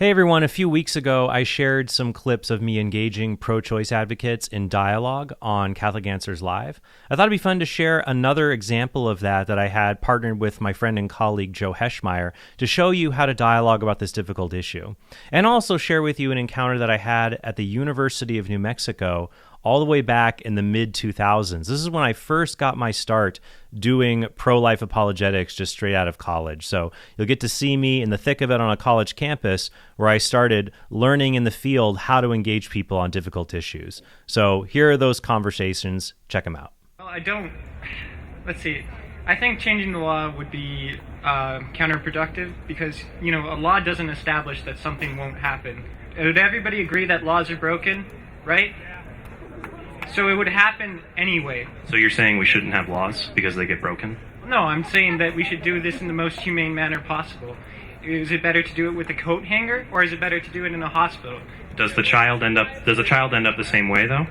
Hey everyone, a few weeks ago I shared some clips of me engaging pro-choice advocates in dialogue on Catholic Answers Live. I thought it'd be fun to share another example of that I had partnered with my friend and colleague Joe Heschmeyer to show you how to dialogue about this difficult issue. And also share with you an encounter that I had at the University of New Mexico all the way back in the mid-2000s. This is when I first got my start doing pro-life apologetics just straight out of college. So you'll get to see me in the thick of it on a college campus where I started learning in the field how to engage people on difficult issues. So here are those conversations. Check them out. Well, let's see. I think changing the law would be counterproductive because, a law doesn't establish that something won't happen. Would everybody agree that laws are broken, right? So it would happen anyway. So you're saying we shouldn't have laws because they get broken? No, I'm saying that we should do this in the most humane manner possible. Is it better to do it with a coat hanger, or is it better to do it in a hospital? Does the child end up the same way, though?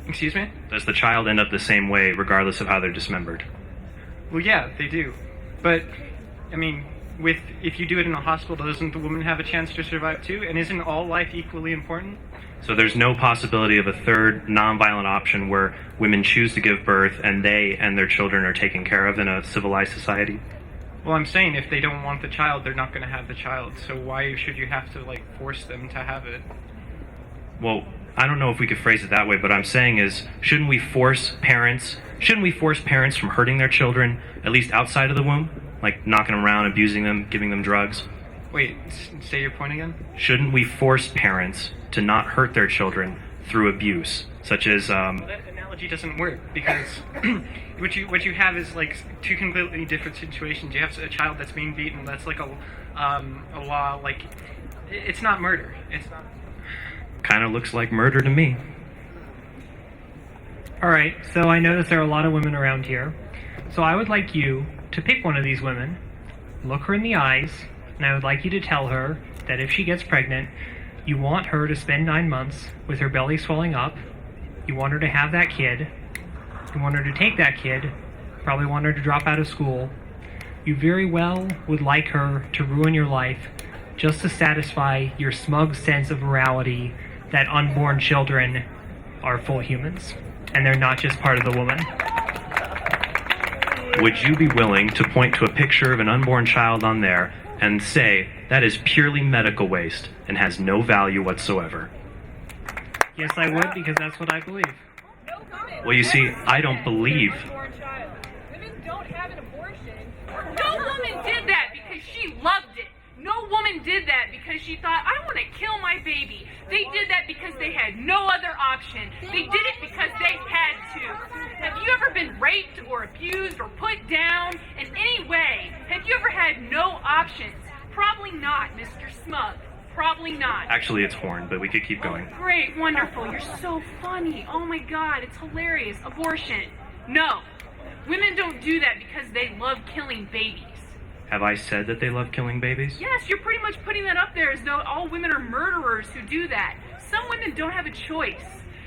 Excuse me? Does the child end up the same way regardless of how they're dismembered? Well, yeah, they do. But, if you do it in a hospital, doesn't the woman have a chance to survive too? And isn't all life equally important? So there's no possibility of a third nonviolent option where women choose to give birth and they and their children are taken care of in a civilized society? Well, I'm saying if they don't want the child, they're not going to have the child. So why should you have to, force them to have it? Well, I don't know if we could phrase it that way, but I'm saying is, shouldn't we force parents from hurting their children, at least outside of the womb? Like knocking them around, abusing them, giving them drugs? Wait, say your point again? Shouldn't we force parents to not hurt their children through abuse, such as... Well, that analogy doesn't work, because what you have is, two completely different situations. You have a child that's being beaten, that's a law, it's not murder. It's not... Kind of looks like murder to me. Alright, so I notice there are a lot of women around here. So I would like you to pick one of these women, look her in the eyes, and I would like you to tell her that if she gets pregnant, you want her to spend 9 months with her belly swelling up, you want her to have that kid, you want her to take that kid, probably want her to drop out of school. You very well would like her to ruin your life just to satisfy your smug sense of morality that unborn children are full humans, and they're not just part of the woman. Would you be willing to point to a picture of an unborn child on there and say, that is purely medical waste and has no value whatsoever? Yes, I would, because that's what I believe. Well, you see, I don't believe. Women don't have an abortion. No woman did that because she loved it. No woman did that because she thought, I want to kill my baby. They did that because they had no other option. They did it because they had to. Have you ever been raped or abused or put down in any way? Have you ever had no options? Probably not, Mr. Smug. Probably not. Actually, it's Horn, but we could keep going. Oh, great, wonderful. You're so funny. Oh my God, it's hilarious. Abortion. No. Women don't do that because they love killing babies. Have I said that they love killing babies? Yes, you're pretty much putting that up there as though all women are murderers who do that. Some women don't have a choice.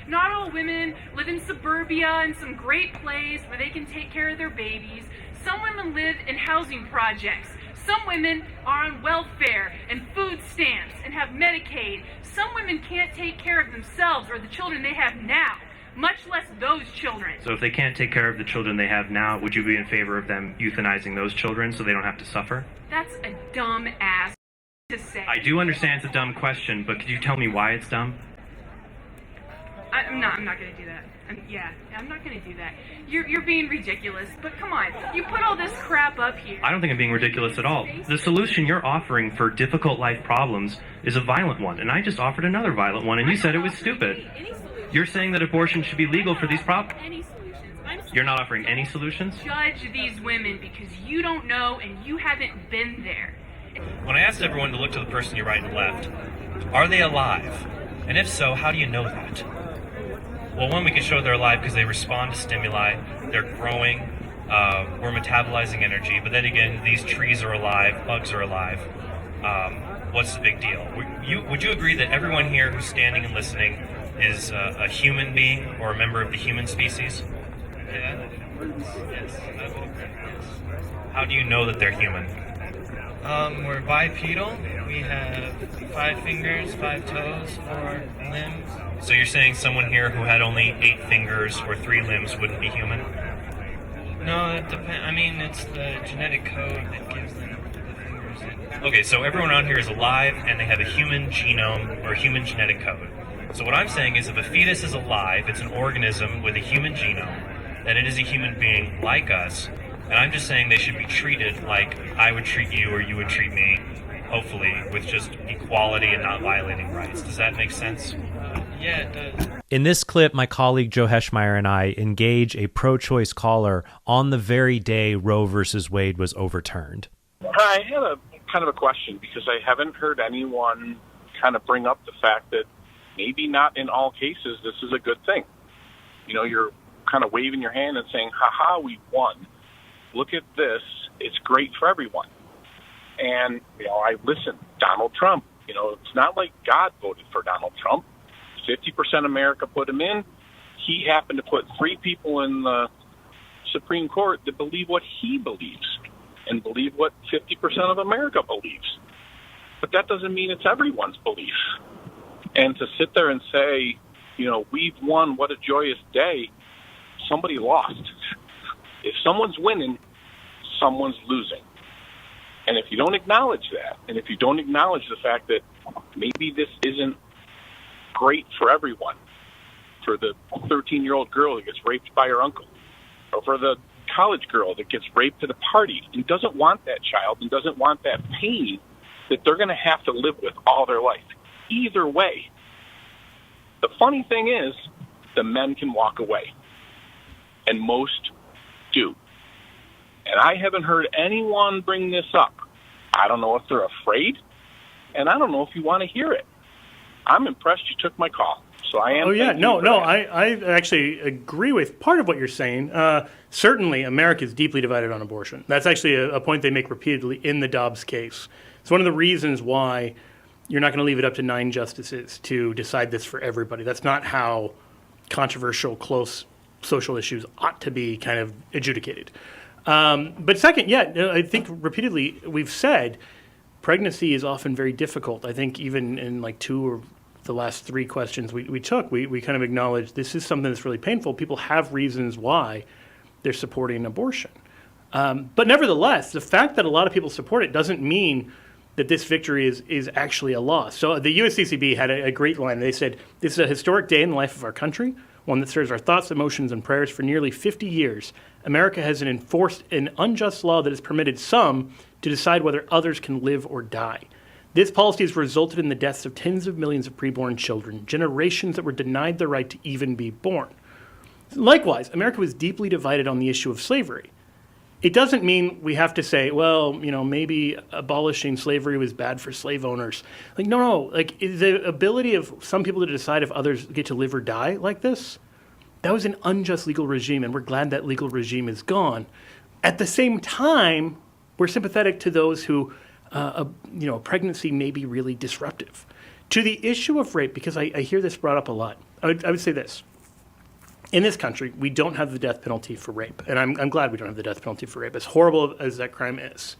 Not all women live in suburbia in some great place where they can take care of their babies. Some women live in housing projects. Some women are on welfare and food stamps and have Medicaid. Some women can't take care of themselves or the children they have now, much less those children. So if they can't take care of the children they have now, would you be in favor of them euthanizing those children so they don't have to suffer? That's a dumb ass to say. I do understand it's a dumb question, but could you tell me why it's dumb? I'm not going to do that. I'm not going to do that. You're being ridiculous, but come on. You put all this crap up here. I don't think I'm being ridiculous at all. The solution you're offering for difficult life problems is a violent one, and I just offered another violent one, and you said it was stupid. You're saying that abortion should be legal for these problems. Any solutions? You're not offering any solutions? Judge these women because you don't know and you haven't been there. When I asked everyone to look to the person you right and left, are they alive? And if so, how do you know that? Well, one, we can show they're alive because they respond to stimuli, they're growing, we're metabolizing energy, but then again, these trees are alive, bugs are alive. What's the big deal? Would you agree that everyone here who's standing and listening is a human being or a member of the human species? Yeah? Yes, I would agree. Yes. How do you know that they're human? We're bipedal. We have 5 fingers, 5 toes, 4 limbs. So you're saying someone here who had only 8 fingers or 3 limbs wouldn't be human? No, it depends. I mean, it's the genetic code that gives them the fingers. Okay, so everyone around here is alive and they have a human genome or human genetic code. So what I'm saying is if a fetus is alive, it's an organism with a human genome, then it is a human being like us, and I'm just saying they should be treated like I would treat you or you would treat me, hopefully, with just equality and not violating rights. Does that make sense? Yeah, it does. In this clip, my colleague Joe Heschmeyer and I engage a pro-choice caller on the very day Roe versus Wade was overturned. Hi, I had a kind of a question because I haven't heard anyone kind of bring up the fact that maybe not in all cases this is a good thing. You know, you're kind of waving your hand and saying, ha-ha, we won. Look at this. It's great for everyone. And, you know, I listen, Donald Trump, you know, it's not like God voted for Donald Trump. 50% of America put him in. He happened to put 3 people in the Supreme Court that believe what he believes and believe what 50% of America believes. But that doesn't mean it's everyone's belief. And to sit there and say, you know, we've won, what a joyous day, somebody lost. If someone's winning, someone's losing. And if you don't acknowledge that, and if you don't acknowledge the fact that maybe this isn't great for everyone, for the 13-year-old girl that gets raped by her uncle, or for the college girl that gets raped at a party and doesn't want that child and doesn't want that pain that they're going to have to live with all their life. Either way, the funny thing is the men can walk away, and most do. And I haven't heard anyone bring this up. I don't know if they're afraid, and I don't know if you want to hear it. I'm impressed you took my call. So I am. Oh, yeah. I actually agree with part of what you're saying. Certainly, America is deeply divided on abortion. That's actually a point they make repeatedly in the Dobbs case. It's one of the reasons why you're not going to leave it up to 9 justices to decide this for everybody. That's not how controversial, close social issues ought to be kind of adjudicated. But second, I think repeatedly we've said pregnancy is often very difficult. I think even in like 2 or the last 3 questions we took, we kind of acknowledged this is something that's really painful. People have reasons why they're supporting abortion. But nevertheless, the fact that a lot of people support it doesn't mean that this victory is actually a loss. So the USCCB had a great line. They said, this is a historic day in the life of our country, one that serves our thoughts, emotions, and prayers. For nearly 50 years, America has enforced an unjust law that has permitted some to decide whether others can live or die. This policy has resulted in the deaths of tens of millions of preborn children, generations that were denied the right to even be born. Likewise, America was deeply divided on the issue of slavery. It doesn't mean we have to say, well, you know, maybe abolishing slavery was bad for slave owners. Like, no. Like, the ability of some people to decide if others get to live or die like this, that was an unjust legal regime, and we're glad that legal regime is gone. At the same time, we're sympathetic to those who, pregnancy may be really disruptive. To the issue of rape, because I hear this brought up a lot, I would say this. In this country, we don't have the death penalty for rape, and I'm glad we don't have the death penalty for rape, as horrible as that crime is.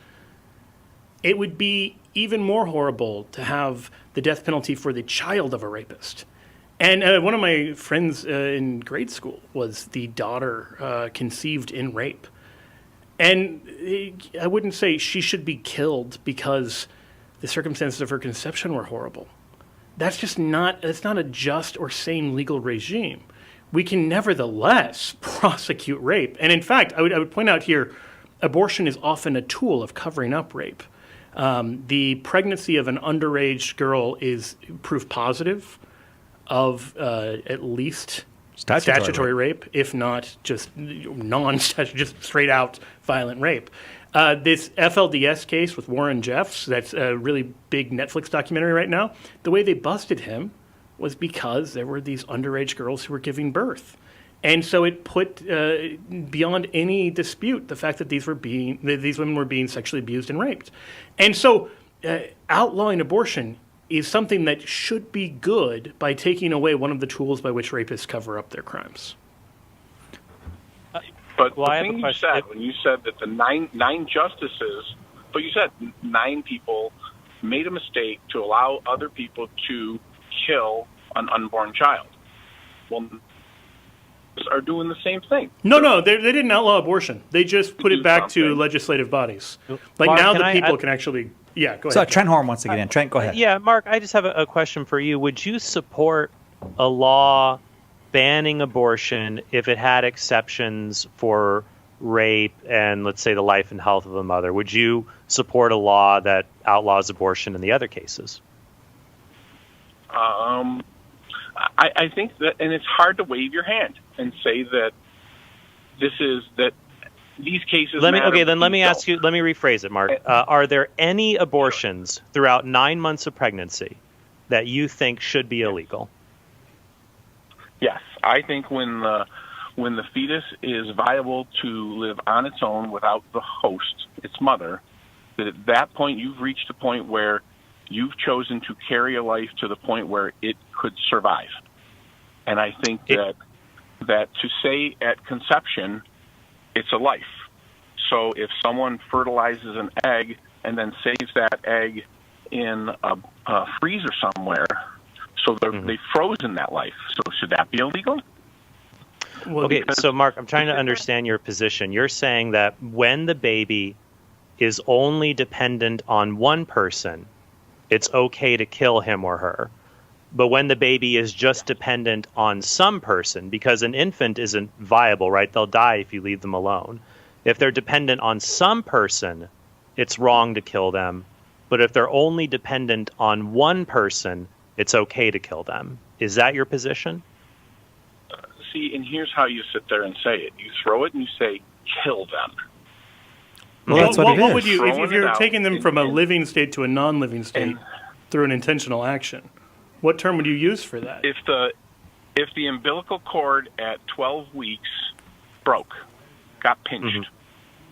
It would be even more horrible to have the death penalty for the child of a rapist. And one of my friends in grade school was the daughter conceived in rape. And I wouldn't say she should be killed because the circumstances of her conception were horrible. That's not a just or sane legal regime. We can nevertheless prosecute rape. And in fact, I would point out here, abortion is often a tool of covering up rape. The pregnancy of an underage girl is proof positive of at least statutory rape, if not just non-statutory, just straight out violent rape. This FLDS case with Warren Jeffs, that's a really big Netflix documentary right now, the way they busted him was because there were these underage girls who were giving birth. And so it put beyond any dispute the fact that these women were being sexually abused and raped. And so outlawing abortion is something that should be good by taking away one of the tools by which rapists cover up their crimes. But the thing you said, when you said that the nine justices But you said 9 people made a mistake to allow other people to kill an unborn child. Well, are doing the same thing. No, they didn't outlaw abortion. They just put it back to legislative bodies. Like Mark, now the people can actually, go ahead. So Trent Horn wants to get in. Trent, go ahead. Yeah, Mark, I just have a question for you. Would you support a law banning abortion if it had exceptions for rape and, let's say, the life and health of a mother? Would you support a law that outlaws abortion in the other cases? I think that, and it's hard to wave your hand and say that these cases. Let me ask you. Let me rephrase it, Mark. Are there any abortions throughout 9 months of pregnancy that you think should be illegal? Yes, I think when the fetus is viable to live on its own without the host, its mother, that at that point you've reached a point where you've chosen to carry a life to the point where it could survive. And I think that to say at conception, it's a life. So if someone fertilizes an egg and then saves that egg in a freezer somewhere, so they've frozen that life. So should that be illegal? Well, okay, so Mark, I'm trying to understand your position. You're saying that when the baby is only dependent on one person, it's okay to kill him or her. But when the baby is just dependent on some person, because an infant isn't viable, right? They'll die if you leave them alone. If they're dependent on some person, it's wrong to kill them. But if they're only dependent on one person, it's okay to kill them. Is that your position? See, and here's how you sit there and say it. You throw it and you say, kill them. Well, that's what it is. Would you, if you're taking them from a living state to a non-living state through an intentional action, what term would you use for that? If the umbilical cord at 12 weeks broke, got pinched,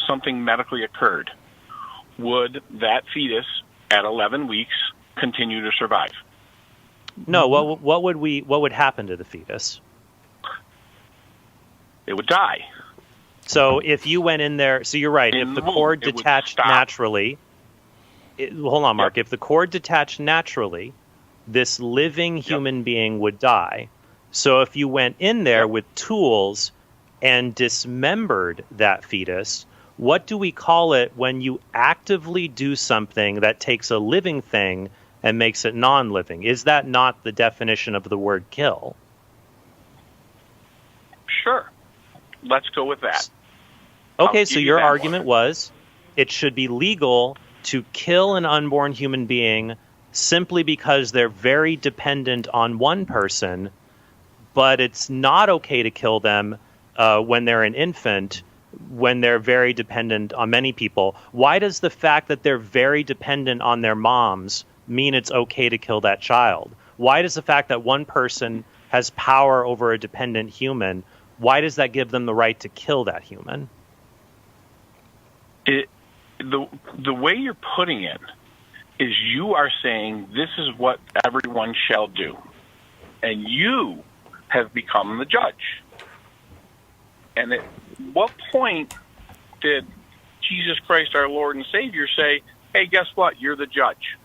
something medically occurred, would that fetus at 11 weeks continue to survive? No. What would happen to the fetus? It would die. So if you went in there, so you're right. If the cord detached naturally, hold on, Mark. If the cord detached naturally, this living human being would die. So if you went in there with tools and dismembered that fetus, what do we call it when you actively do something that takes a living thing and makes it non-living? Is that not the definition of the word kill? Sure. Let's go with that. Okay, so your argument was it should be legal to kill an unborn human being simply because they're very dependent on one person, but it's not okay to kill them when they're an infant, when they're very dependent on many people. Why does the fact that they're very dependent on their moms mean it's okay to kill that child? Why does the fact that one person has power over a dependent human, why does that give them the right to kill that human? The way you're putting it is you are saying this is what everyone shall do. And you have become the judge. And at what point did Jesus Christ, our Lord and Savior, say, hey, guess what? You're the judge?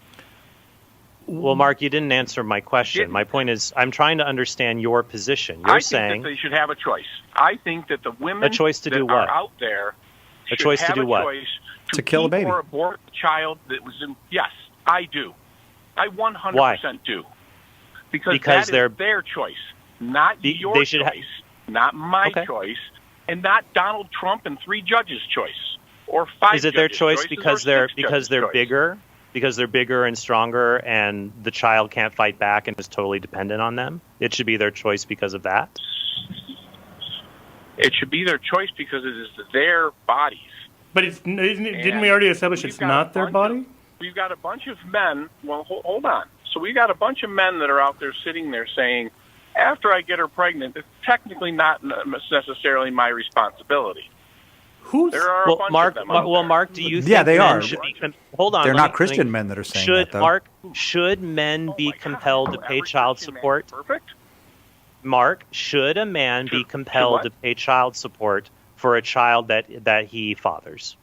Well, Mark, you didn't answer my question. My point is, I'm trying to understand your position. You're saying think that they should have a choice. I think that the women a choice to that do are what? out there a choice have to do a what? Choice to kill a baby or abort a child that was in. Yes, I do. I 100% Why? do. Because that they're is their choice, not your they should choice, not my choice, and not Donald Trump and 3 judges' choice or 5. Is it their choice because they're bigger? Because they're bigger and stronger, and the child can't fight back and is totally dependent on them? It should be their choice because of that? It should be their choice because it is their bodies. But didn't we already establish it's not their body? We've got a bunch of men. Well, hold on. So we've got a bunch of men that are out there sitting there saying, after I get her pregnant, it's technically not necessarily my responsibility. There are a bunch Mark, of them. Mark, do you think they men are. should be hold on? They're not Christian men that are saying that, though. Mark, should men be compelled to pay child support? Perfect. Mark, should a man be compelled to pay child support for a child that he fathers?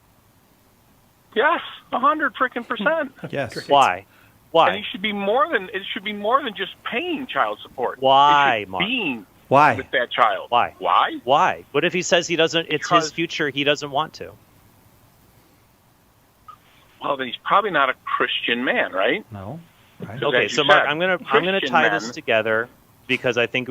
Yes, 100% Yes. Why? Why? And it should be more than just paying child support. Why, It should Mark? being Why? with that child. Why? Why? Why? What if he says he doesn't? It's Because- his future. He doesn't want to. Well, then he's probably not a Christian man, right? No. Right. So Okay, as you so Mark, said, I'm gonna Christian tie men- this together because I think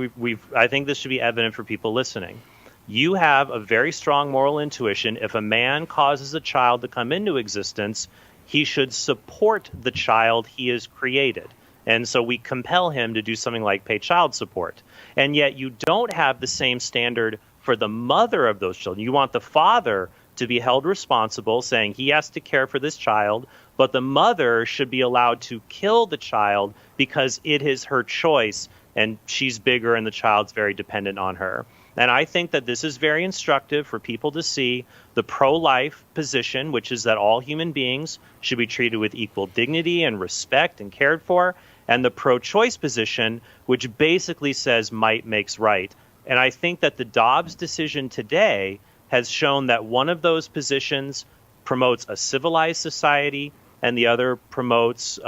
I think this should be evident for people listening. You have a very strong moral intuition. If a man causes a child to come into existence, he should support the child he has created. And so we compel him to do something like pay child support. And yet you don't have the same standard for the mother of those children. You want the father to be held responsible, saying he has to care for this child, but the mother should be allowed to kill the child because it is her choice and she's bigger and the child's very dependent on her. And I think that this is very instructive for people to see the pro-life position, which is that all human beings should be treated with equal dignity and respect and cared for, and the pro-choice position, which basically says might makes right. And I think that the Dobbs decision today has shown that one of those positions promotes a civilized society and the other promotes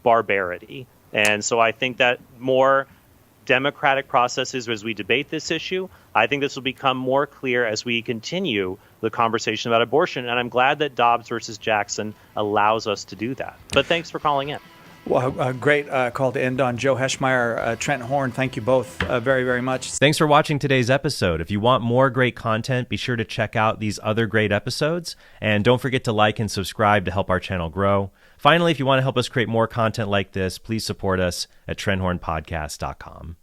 barbarity. And so I think that more democratic processes as we debate this issue, I think this will become more clear as we continue the conversation about abortion. And I'm glad that Dobbs versus Jackson allows us to do that. But thanks for calling in. Well, a great call to end on. Joe Heschmeyer, Trent Horn, thank you both very, very much. Thanks for watching today's episode. If you want more great content, be sure to check out these other great episodes. And don't forget to like and subscribe to help our channel grow. Finally, if you want to help us create more content like this, please support us at TrentHornPodcast.com.